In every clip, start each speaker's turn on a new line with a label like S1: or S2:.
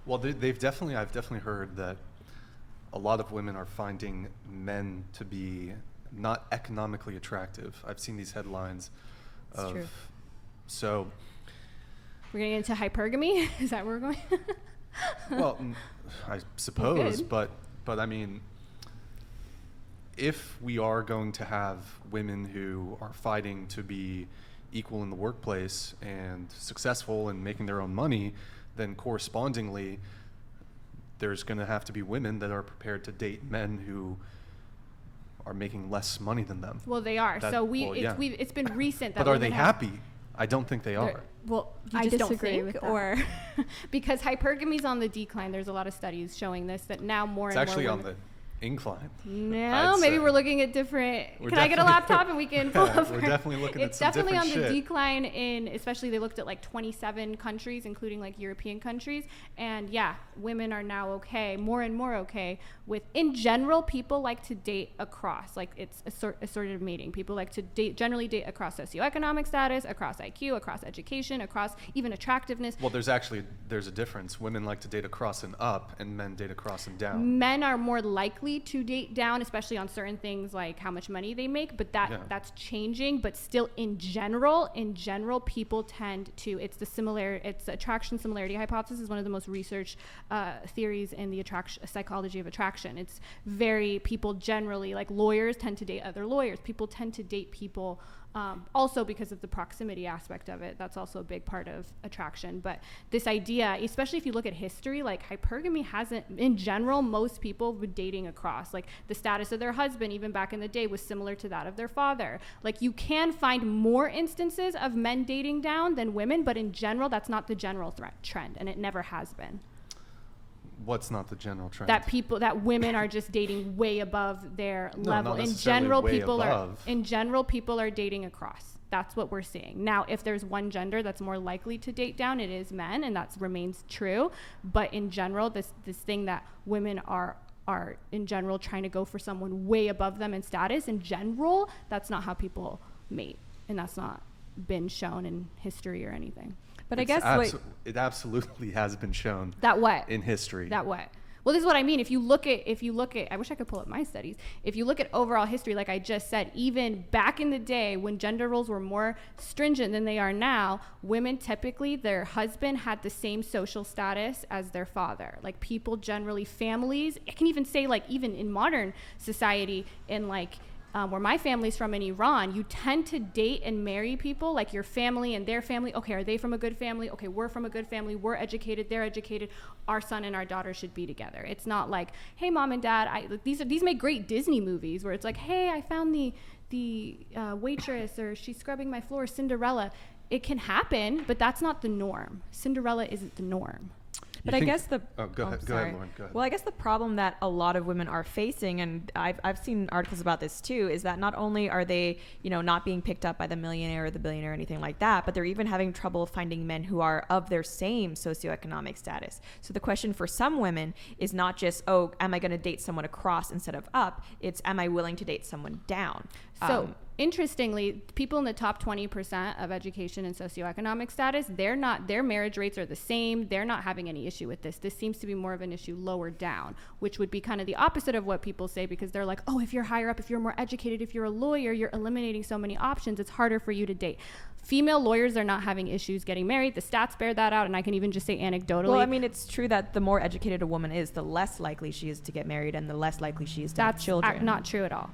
S1: Well, I've definitely heard that a lot of women are finding men to be not economically attractive. I've seen these headlines
S2: It's true.
S1: So
S2: we're getting into hypergamy. Is that where we're going?
S1: well, I suppose, but I mean, if we are going to have women who are fighting to be equal in the workplace and successful and making their own money, then correspondingly, there's going to have to be women that are prepared to date men who are making less money than them.
S2: Well, they are. It's been recent. That
S1: but are they happy? I don't think they are.
S2: Well, you just don't think, or because hypergamy's on the decline. There's a lot of studies showing this, that now more and more.
S1: It's actually on the incline.
S2: No, maybe we're looking at different. Can I get a laptop and we can pull up?
S1: We're definitely looking at some different shit.
S2: It's definitely on the decline in, especially they looked at like 27 countries, including like European countries. And yeah, women are now okay, more and more okay with, in general, people like to date across, like it's assortative mating. People like to generally date across socioeconomic status, across IQ, across education, across even attractiveness.
S1: Well, there's a difference. Women like to date across and up, and men date across and down.
S2: Men are more likely to date down, especially on certain things like how much money they make, but that's changing. But still, in general, people tend to, it's the attraction similarity hypothesis is one of the most researched theories in the psychology of attraction. It's people generally, like lawyers tend to date other lawyers. People tend to date people also because of the proximity aspect of it. That's also a big part of attraction. But this idea, especially if you look at history, like hypergamy hasn't, in general, most people were dating across. Like the status of their husband, even back in the day, was similar to that of their father. Like you can find more instances of men dating down than women, but in general, that's not the general trend, and it never has been.
S1: What's not the general trend?
S2: That women are just dating way above their level.
S1: In general,
S2: people are dating across. That's what we're seeing. Now, if there's one gender that's more likely to date down, it is men, and that remains true. But in general, this thing that women are in general trying to go for someone way above them in status, in general, that's not how people mate, and that's not been shown in history or anything. But I guess
S1: it absolutely has been shown
S2: that what
S1: in history.
S2: That what? Well, this is what I mean. If you look at, I wish I could pull up my studies. If you look at overall history, like I just said, even back in the day when gender roles were more stringent than they are now, women typically, their husband had the same social status as their father. Like people generally, families, I can even say like even in modern society, in like where my family's from in Iran, you tend to date and marry people like your family and their family. Okay, are they from a good family? Okay, we're from a good family. We're educated. They're educated. Our son and our daughter should be together. It's not like, hey, mom and dad, these make great Disney movies where it's like, hey, I found the waitress, or she's scrubbing my floor, Cinderella. It can happen, but that's not the norm. Cinderella isn't the norm.
S3: But I guess
S1: go ahead, Lauren. Go ahead.
S3: Well, I guess the problem that a lot of women are facing, and I've seen articles about this too, is that not only are they, not being picked up by the millionaire or the billionaire or anything like that, but they're even having trouble finding men who are of their same socioeconomic status. So the question for some women is not just, oh, am I going to date someone across instead of up? It's, am I willing to date someone down?
S2: So interestingly, people in the top 20% of education and socioeconomic status, their marriage rates are the same. They're not having any issue with this. This seems to be more of an issue lower down, which would be kind of the opposite of what people say, because they're like, oh, if you're higher up, if you're more educated, if you're a lawyer, you're eliminating so many options. It's harder for you to date. Female lawyers are not having issues getting married. The stats bear that out, and I can even just say anecdotally.
S3: Well, I mean, it's true that the more educated a woman is, the less likely she is to get married and the less likely she is to have children.
S2: That's not true at all.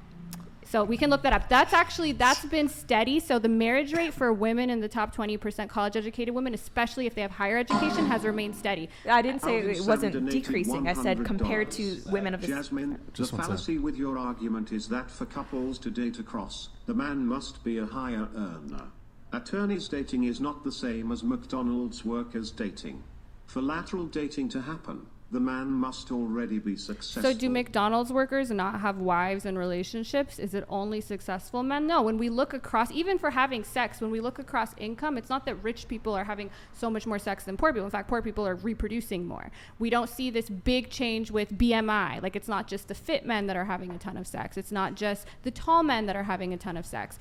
S2: So we can look that up. That's been steady. So the marriage rate for women in the top 20% college educated women, especially if they have higher education, has remained steady.
S3: I didn't say it wasn't decreasing. I said compared to women of the...
S4: Jasmine, the fallacy with your argument is that for couples to date across, the man must be a higher earner. Attorneys dating is not the same as McDonald's workers dating. For lateral dating to happen, the man must already be successful.
S2: So do McDonald's workers not have wives and relationships? Is it only successful men? No. When we look across, even for having sex, when we look across income, it's not that rich people are having so much more sex than poor people. In fact, poor people are reproducing more. We don't see this big change with BMI. Like, it's not just the fit men that are having a ton of sex. It's not just the tall men that are having a ton of sex.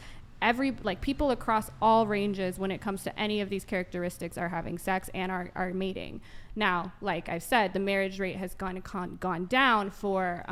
S2: People across all ranges when it comes to any of these characteristics are having sex and are mating. Now, like I've said, the marriage rate has gone down for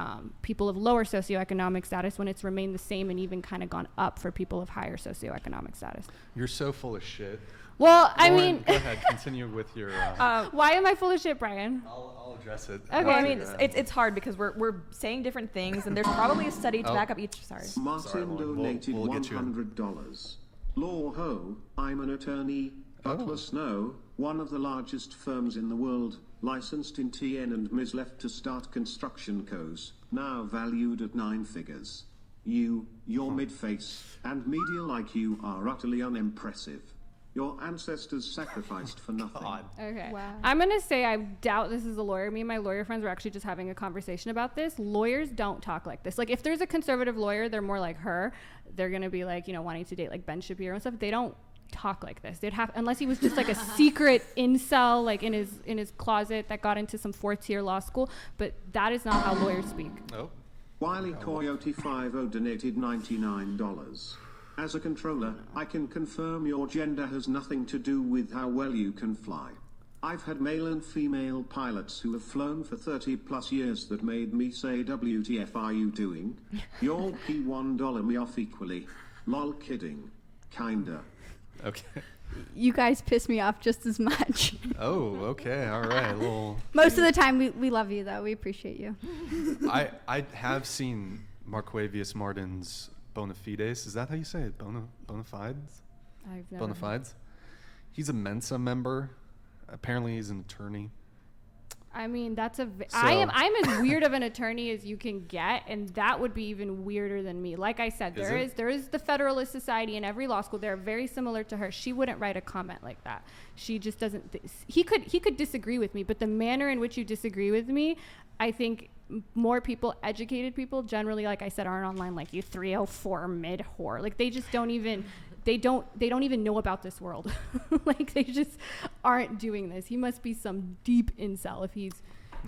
S2: people of lower socioeconomic status when it's remained the same and even kind of gone up for people of higher socioeconomic status.
S1: You're so full of shit.
S2: Well, I
S1: Lauren,
S2: mean,
S1: go ahead, continue with your.
S2: why am I full of shit, Brian?
S1: I'll address it.
S2: Okay.
S3: Well, I mean, it's hard because we're saying different things, and there's probably a study to back up each. Sorry.
S4: Martin
S1: Lauren,
S4: donated
S1: we'll get you in.
S4: $100. Law Ho, I'm an attorney. Butler Snow, one of the largest firms in the world, licensed in TN and Ms. left to start construction co's, now valued at 9 figures. You, your mid-face, and media like you are utterly unimpressive. Your ancestors sacrificed for nothing.
S1: God.
S2: Okay.
S3: Wow.
S2: I'm going to say I doubt this is a lawyer. Me and my lawyer friends were actually just having a conversation about this. Lawyers don't talk like this. Like, if there's a conservative lawyer, they're more like her. They're going to be like, wanting to date like Ben Shapiro and stuff. They don't talk like this. They'd have, unless he was just like a secret incel, like in his closet that got into some 4th-tier law school. But that is not how lawyers speak.
S1: Oh.
S4: Wiley Coyote 50 donated $99. As a controller, I can confirm your gender has nothing to do with how well you can fly. I've had male and female pilots who have flown for 30 plus years that made me say, WTF are you doing? You'll P$1 me off equally. Lol, kidding. Kinda.
S1: Okay.
S5: You guys piss me off just as much.
S1: Oh, okay. All right. Well,
S5: Most of the time, we love you, though. We appreciate you.
S1: I have seen Marquavius Martin's bona fides. Is that how you say it? Bona fides?
S2: I've never
S1: Bona fides? He's a Mensa member. Apparently, he's an attorney.
S2: I mean, that's a.
S1: So-
S2: I'm as weird of an attorney as you can get, and that would be even weirder than me. Like I said, there is the Federalist Society in every law school. They're very similar to her. She wouldn't write a comment like that. She just doesn't. He could disagree with me, but the manner in which you disagree with me, I think more people, educated people, generally, like I said, aren't online like you 304 mid whore. Like they just don't even. They don't even know about this world. Like they just aren't doing this. He must be some deep incel if he's.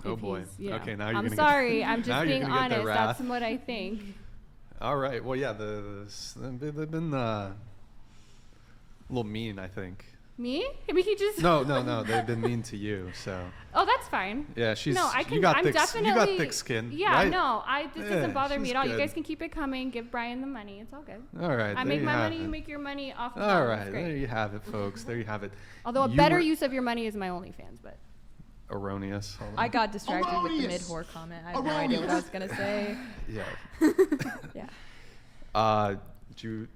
S1: Oh boy. Okay, now you're
S2: I'm
S1: gonna
S2: sorry.
S1: get,
S2: I'm just being
S1: you're gonna get
S2: honest.
S1: their
S2: That's
S1: wrath.
S2: what I think.
S1: All right. Well, yeah, they've been a little mean, I think.
S2: Me? I mean, he just.
S1: No. They've been mean to you. So.
S2: Oh, that's fine.
S1: Yeah, she's.
S2: No, I can.
S1: You got
S2: I'm
S1: thick,
S2: definitely.
S1: you got thick skin.
S2: Yeah,
S1: right?
S2: no, this
S1: Yeah,
S2: doesn't bother me
S1: she's
S2: at all. You
S1: good.
S2: guys can keep it coming. Give Brian the money. It's all good.
S1: All right.
S2: I
S1: there
S2: make
S1: you
S2: my
S1: have
S2: money.
S1: it.
S2: You make your money off. The
S1: All
S2: phone.
S1: right.
S2: It's great.
S1: There you have it, folks. There you have it.
S2: Although a
S1: You
S2: better
S1: were
S2: use of your money is my OnlyFans, but.
S1: Erroneous. Hold on.
S3: I got distracted with the
S4: Erroneous.
S3: mid-whore comment. I have no idea what I was gonna say.
S1: Yeah.
S3: Yeah.
S1: Do you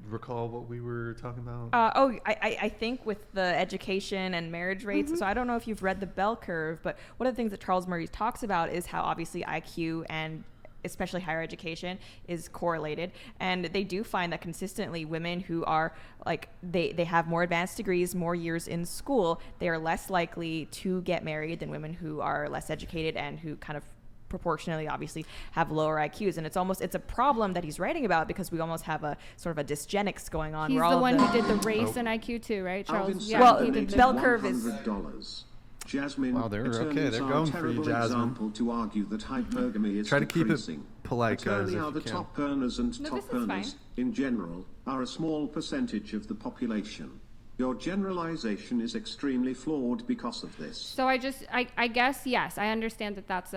S1: recall what we were talking about?
S3: I think with the education and marriage rates, so I don't know if you've read the bell curve, but one of the things that Charles Murray talks about is how obviously IQ and especially higher education is correlated, and they do find that consistently women who are like they have more advanced degrees, more years in school, they are less likely to get married than women who are less educated and who kind of proportionally obviously have lower IQs. And it's a problem that he's writing about because we almost have a sort of a dysgenics going on.
S2: He's
S3: where
S2: the
S3: all
S2: one
S3: of
S2: who did the race and IQ too, right, Charles?
S4: Alvin
S3: Well,
S4: Sapp
S3: the
S4: donated
S3: bell curve is-
S4: $100. Jasmine,
S1: Wow, they're okay.
S4: attorneys
S1: They're
S4: are
S1: going
S4: a
S1: for you,
S4: terrible
S1: Jasmine.
S4: example to argue that hypergamy is
S1: Try to keep it
S4: decreasing.
S1: polite, guys,
S4: Attorney
S1: if
S4: are
S1: you
S4: the
S1: can.
S4: top earners, and
S2: No,
S4: top
S2: this is
S4: earners,
S2: fine.
S4: in general, are a small percentage of the population. Your generalization is extremely flawed because of this.
S2: So I guess, yes, I understand that's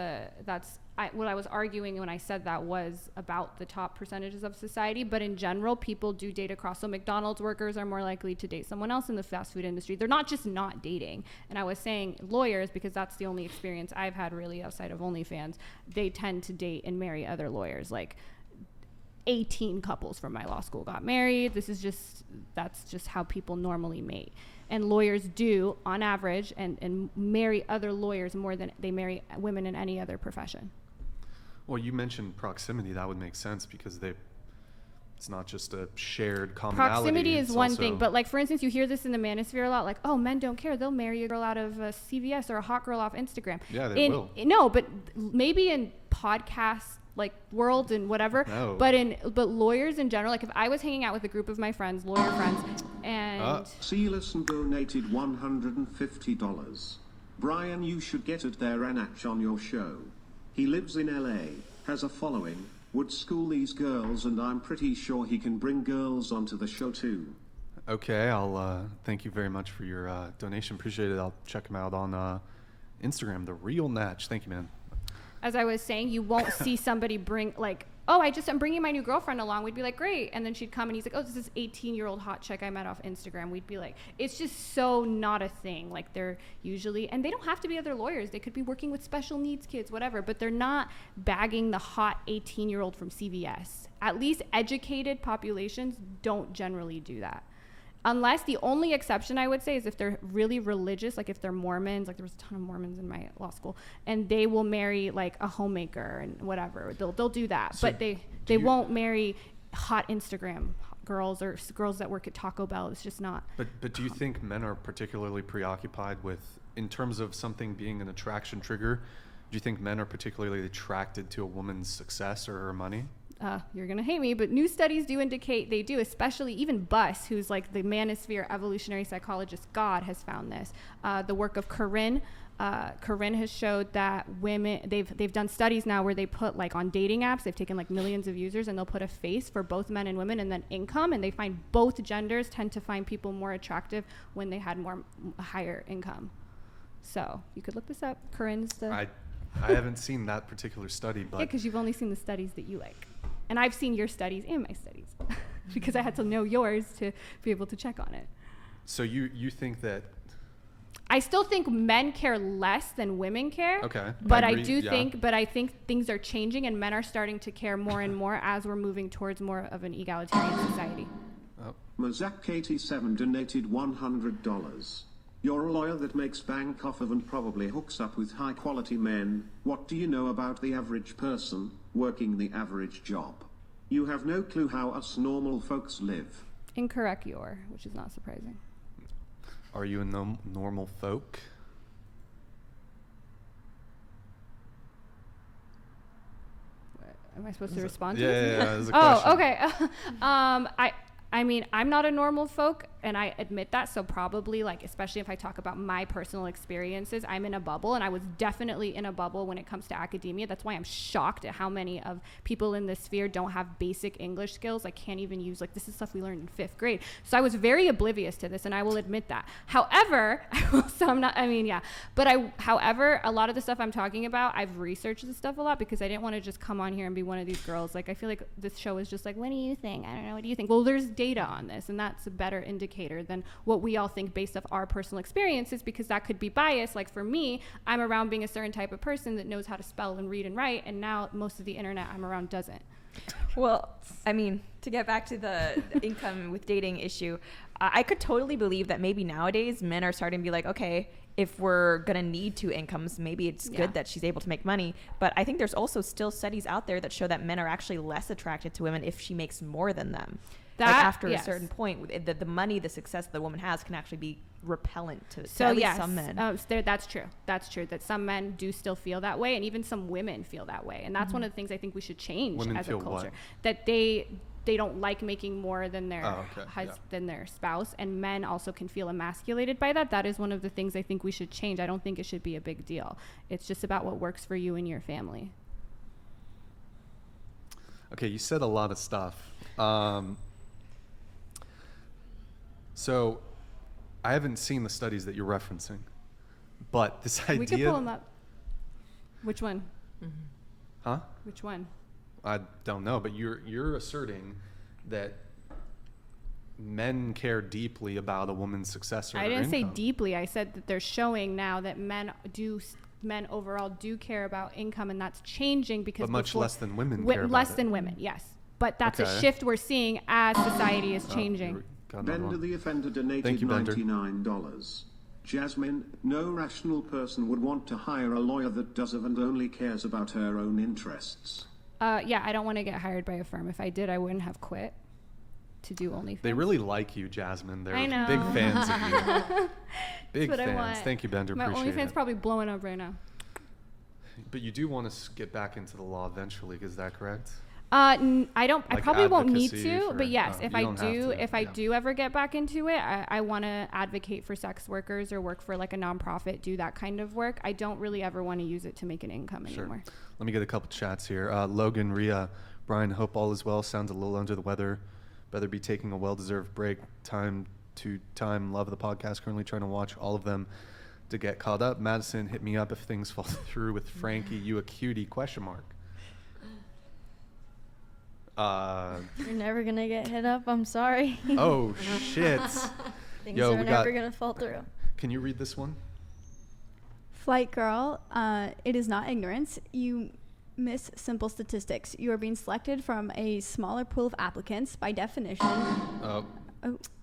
S2: what I was arguing when I said that was about the top percentages of society. But in general, people do date across. So McDonald's workers are more likely to date someone else in the fast food industry. They're not just not dating. And I was saying lawyers, because that's the only experience I've had really outside of OnlyFans. They tend to date and marry other lawyers. Like 18 couples from my law school got married. That's just how people normally mate. And lawyers do, on average, and marry other lawyers more than they marry women in any other profession.
S1: Well, you mentioned proximity. That would make sense because it's not just a shared commonality.
S2: Proximity is
S1: it's
S2: one
S1: also-
S2: thing, but like for instance, you hear this in the manosphere a lot, like, oh, men don't care. They'll marry a girl out of CVS or a hot girl off Instagram.
S1: Yeah, they will.
S2: No, but maybe in podcasts like world and whatever.
S1: No.
S2: But lawyers in general, like if I was hanging out with a group of my friends, lawyer friends, and
S4: Sealison donated $150. Brian, you should get at their Anach on your show. He lives in LA, has a following, would school these girls, and I'm pretty sure he can bring girls onto the show too.
S1: Okay, I'll thank you very much for your donation. Appreciate it. I'll check him out on Instagram, the real Natch. Thank you, man.
S2: As I was saying, you won't see somebody bring like, oh, I'm bringing my new girlfriend along. We'd be like, great. And then she'd come and he's like, oh, this is 18-year-old hot chick I met off Instagram. We'd be like, it's just so not a thing. Like they're usually, and they don't have to be other lawyers. They could be working with special needs kids, whatever, but they're not bagging the hot 18-year-old from CVS. At least educated populations don't generally do that. Unless the only exception I would say is if they're really religious, like if they're Mormons, like there was a ton of Mormons in my law school, and they will marry like a homemaker and whatever. They'll do that,
S1: So
S2: but they won't marry hot Instagram girls or girls that work at Taco Bell. It's just not.
S1: But do you think men are particularly preoccupied with, in terms of something being an attraction trigger, do you think men are particularly attracted to a woman's success or her money?
S2: You're going to hate me, but new studies do indicate they do, especially even Buss, who's like the manosphere evolutionary psychologist god, has found this. The work of Corinne has showed that women, they've done studies now where they put like on dating apps, they've taken like millions of users and they'll put a face for both men and women and then income, and they find both genders tend to find people more attractive when they had higher income. So you could look this up. Corinne's
S1: I haven't seen that particular study, but
S2: yeah, because you've only seen the studies that you like. And I've seen your studies and my studies because I had to know yours to be able to check on it.
S1: So you think that?
S2: I still think men care less than women care.
S1: Okay.
S2: But
S1: I
S2: think things are changing and men are starting to care more and more as we're moving towards more of an egalitarian society.
S1: Oh.
S4: Mazak87 donated $100. You're a lawyer that makes bank off of and probably hooks up with high quality men. What do you know about the average person working the average job? You have no clue how us normal folks live.
S2: Incorrect, which is not surprising.
S1: Are you a normal folk?
S2: What, am I supposed to respond to
S1: Yeah,
S2: this?
S1: yeah, there's a question.
S2: Okay. I mean, I'm not a normal folk, and I admit that. So probably, like, especially if I talk about my personal experiences, I'm in a bubble, and I was definitely in a bubble when it comes to academia. That's why I'm shocked at how many of people in this sphere don't have basic English skills. I can't even use, like, this is stuff we learned in 5th grade. So I was very oblivious to this, and I will admit that. However, however, a lot of the stuff I'm talking about, I've researched this stuff a lot because I didn't want to just come on here and be one of these girls. Like, I feel like this show is just like, what do you think? I don't know, what do you think? Well, there's data on this, and that's a better indicator than what we all think based off our personal experiences, because that could be biased. Like for me, I'm around being a certain type of person that knows how to spell and read and write, and now most of the internet I'm around doesn't.
S3: Well, I mean, to get back to the income with dating issue, I could totally believe that maybe nowadays men are starting to be like, okay, if we're going to need 2 incomes, maybe it's good that she's able to make money. But I think there's also still studies out there that show that men are actually less attracted to women if she makes more than them. Like after a certain point, the money, the success the woman has can actually be repellent to at least some men.
S2: That's true. That's true that some men do still feel that way, and even some women feel that way. And that's one of the things I think we should change
S1: Women
S2: as a
S1: feel
S2: culture.
S1: what?
S2: That they don't like making more than their than their spouse, and men also can feel emasculated by that. That is one of the things I think we should change. I don't think it should be a big deal. It's just about what works for you and your family.
S1: Okay, you said a lot of stuff. So I haven't seen the studies that you're referencing, but this idea...
S2: We could pull them up. Which one?
S1: Huh?
S2: Which one?
S1: I don't know, but you're asserting that men care deeply about a woman's success or
S2: I
S1: her
S2: didn't say
S1: income.
S2: deeply. I said that they're showing now that men overall do care about income, and that's changing because
S1: But much less than women care about
S2: less
S1: it.
S2: than women, yes. But that's a
S1: Okay.
S2: shift we're seeing as society is changing.
S4: Bender the Offender donated
S1: Thank you, Bender.
S4: $99. Jasmine, no rational person would want to hire a lawyer that doesn't and only cares about her own interests.
S2: Yeah, I don't want to get hired by a firm. If I did, I wouldn't have quit to do OnlyFans.
S1: They really like you, Jasmine. They're
S2: I know.
S1: big fans of you. Big
S2: That's what I
S1: fans.
S2: want.
S1: Thank you, Bender.
S2: My
S1: Appreciate
S2: OnlyFans
S1: it.
S2: probably blowing up right now.
S1: But you do want to get back into the law eventually, is that correct?
S2: I don't. I
S1: Like
S2: probably won't need
S1: advocacy
S2: to,
S1: for-
S2: but yes,
S1: oh,
S2: if
S1: you
S2: I
S1: don't have
S2: do,
S1: to,
S2: if I
S1: yeah.
S2: do ever get back into it, I want to advocate for sex workers or work for like a nonprofit, do that kind of work. I don't really ever want to use it to make an income anymore.
S1: Let me get a couple chats here. Logan, Rhea, Brian, hope all is well. Sounds a little under the weather. Better be taking a well-deserved break. Time to time. Love the podcast. Currently trying to watch all of them. to get caught up. Madison, hit me up if things fall through with Frankie. You a cutie? ?
S6: You're never gonna get hit up. I'm sorry.
S1: Oh shit!
S6: Things
S1: Yo,
S6: are
S1: we
S6: never
S1: got-
S6: gonna fall through.
S1: Can you read this one?
S5: Flight girl, it is not ignorance. You miss simple statistics. You are being selected from a smaller pool of applicants. By definition,
S1: Oh,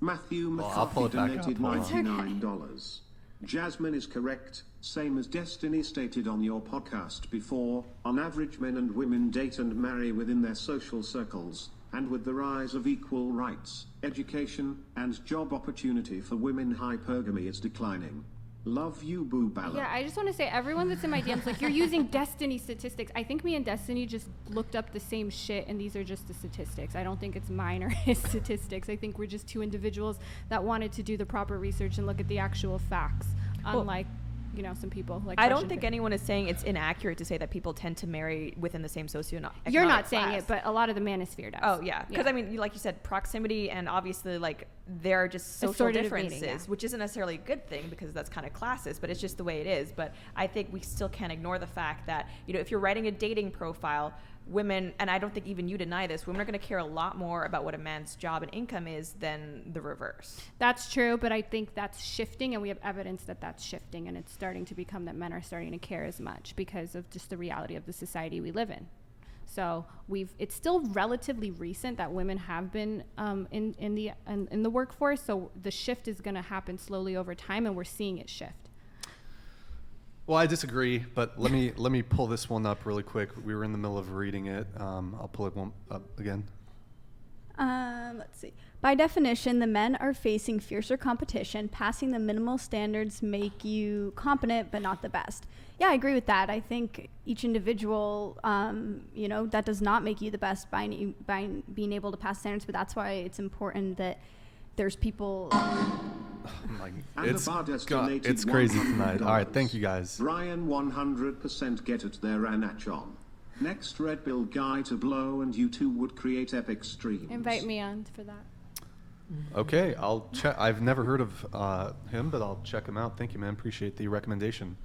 S4: Matthew
S1: Well, I'll pull
S4: McCarthy
S1: it back up.
S4: donated
S1: Hold on.
S4: $99. Jasmine is correct, same as Destiny stated on your podcast before. On average, men and women date and marry within their social circles, and with the rise of equal rights, education, and job opportunity for women, hypergamy is declining. Love you, Boo Balla.
S2: Yeah, I just want to say, everyone that's in my DMs, like, you're using Destiny statistics. I think me and Destiny just looked up the same shit, and these are just the statistics. I don't think it's mine or his statistics. I think we're just two individuals that wanted to do the proper research and look at the actual facts,
S3: Well,
S2: unlike, you know, some people. Like
S3: I don't
S2: question
S3: think
S2: fit.
S3: anyone is saying it's inaccurate to say that people tend to marry within the same socioeconomic
S2: You're not saying
S3: class.
S2: it, but a lot of the manosphere does.
S3: Oh yeah, because I mean, like you said, proximity and obviously like there are just social
S2: Assortative
S3: differences,
S2: mating, yeah.
S3: which isn't necessarily a good thing because that's kind of classist, but it's just the way it is. But I think we still can't ignore the fact that, you know, if you're writing a dating profile, women, and I don't think even you deny this, women are going to care a lot more about what a man's job and income is than the reverse.
S2: That's true, but I think that's shifting, and we have evidence that that's shifting, and it's starting to become that men are starting to care as much because of just the reality of the society we live in. So it's still relatively recent that women have been in the workforce. So the shift is going to happen slowly over time, and we're seeing it shift.
S1: well, I disagree, but let me pull this one up really quick. We were in the middle of reading it. I'll pull it one up again.
S5: let's see. By definition, the men are facing fiercer competition. Passing the minimal standards make you competent, but not the best. Yeah, I agree with that. I think each individual, you know, that does not make you the best by being able to pass standards, but that's why it's important that there's people.
S1: Like,
S4: And
S1: it's
S4: the Bardes donated
S1: it's crazy
S4: $100.
S1: tonight. All right, thank you guys.
S4: Ryan 100% get it there, Anachon. Next Red Bill guy to blow, and you two would create epic streams.
S2: Invite me on for that.
S1: Okay, I'll check. I've never heard of him, but I'll check him out. Thank you, man. Appreciate the recommendation.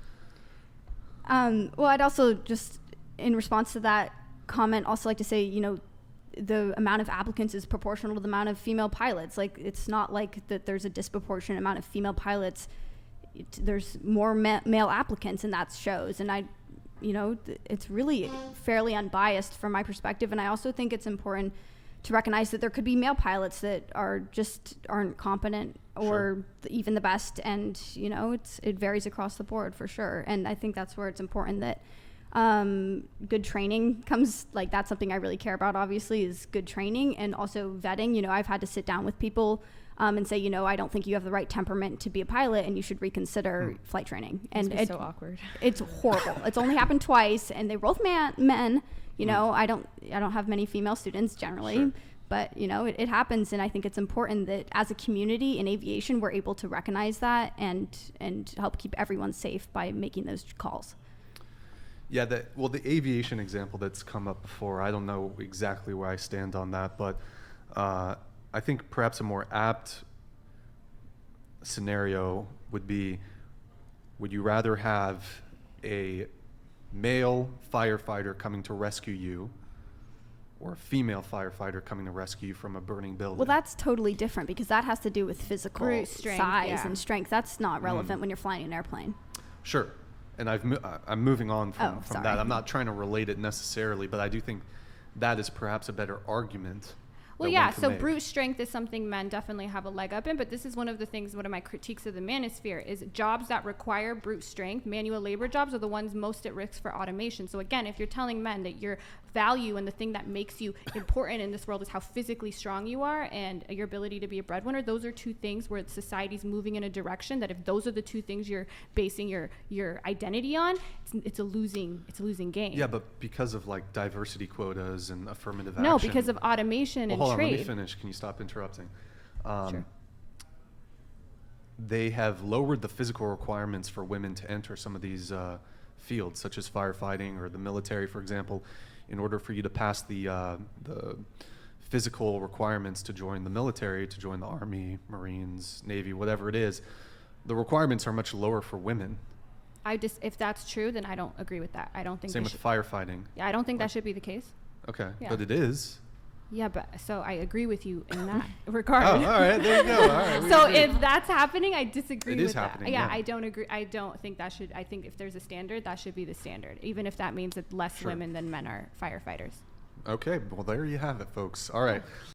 S5: Well, I'd also just, in response to that comment, also like to say, you know, the amount of applicants is proportional to the amount of female pilots. Like, it's not like that there's a disproportionate amount of female pilots. There's more male applicants, and that shows. And you know, it's really fairly unbiased from my perspective. And I also think it's important to recognize that there could be male pilots that aren't competent or even the best. And, you know, it varies across the board for sure. And I think that's where it's important that good training comes, like, that's something I really care about, obviously, is good training and also vetting. You know, I've had to sit down with people and say, you know, I don't think you have the right temperament to be a pilot and you should reconsider flight training. And
S3: It's so awkward.
S5: It's horrible. It's only happened twice, and they were both men. You know, I don't have many female students generally.
S1: Sure.
S5: But, you know, it happens, and I think it's important that as a community in aviation, we're able to recognize that and help keep everyone safe by making those calls.
S1: Yeah, the aviation example that's come up before, I don't know exactly where I stand on that, but I think perhaps a more apt scenario would be, would you rather have a male firefighter coming to rescue you or a female firefighter coming to rescue you from a burning building?
S5: Well, that's totally different because that has to do with physical
S2: Brute strength,
S5: size
S2: yeah.
S5: and strength. That's not relevant when you're flying an airplane.
S1: Sure. And I'm moving on from
S5: sorry.
S1: that. I'm not trying to relate it necessarily, but I do think that is perhaps a better argument.
S2: Well,
S1: that
S2: yeah,
S1: one can
S2: so
S1: make.
S2: brute strength is something men definitely have a leg up in, but this is one of my critiques of the manosphere is jobs that require brute strength, manual labor jobs are the ones most at risk for automation. So again, if you're telling men that your value and the thing that makes you important in this world is how physically strong you are and your ability to be a breadwinner, those are two things where society's moving in a direction that if those are the two things you're basing your identity on, it's a losing game.
S1: Yeah, but because of like diversity quotas and affirmative
S2: No,
S1: action.
S2: because of automation and
S1: Hold on,
S2: trade.
S1: let me finish. Can you stop interrupting?
S2: Sure.
S1: They have lowered the physical requirements for women to enter some of these fields, such as firefighting or the military, for example, in order for you to pass the physical requirements to join the military, to join the Army, Marines, Navy, whatever it is. the requirements are much lower for women.
S2: If that's true, then I don't agree with that. I don't think
S1: Same
S2: they
S1: with
S2: should,
S1: firefighting.
S2: yeah, I don't think
S1: Like-
S2: that should be the case.
S1: Okay,
S2: Yeah.
S1: but it is.
S2: Yeah, but so I agree with you in that
S1: Oh,
S2: regard.
S1: all right, there you go. All right. we
S2: So
S1: agree.
S2: if that's happening, I disagree
S1: It
S2: with
S1: is
S2: that.
S1: happening,
S2: Yeah,
S1: yeah.
S2: I don't agree. I don't think that should. I think if there's a standard, that should be the standard, even if that means that less
S1: Sure.
S2: women than men are firefighters.
S1: Okay, well, there you have it, folks. All right.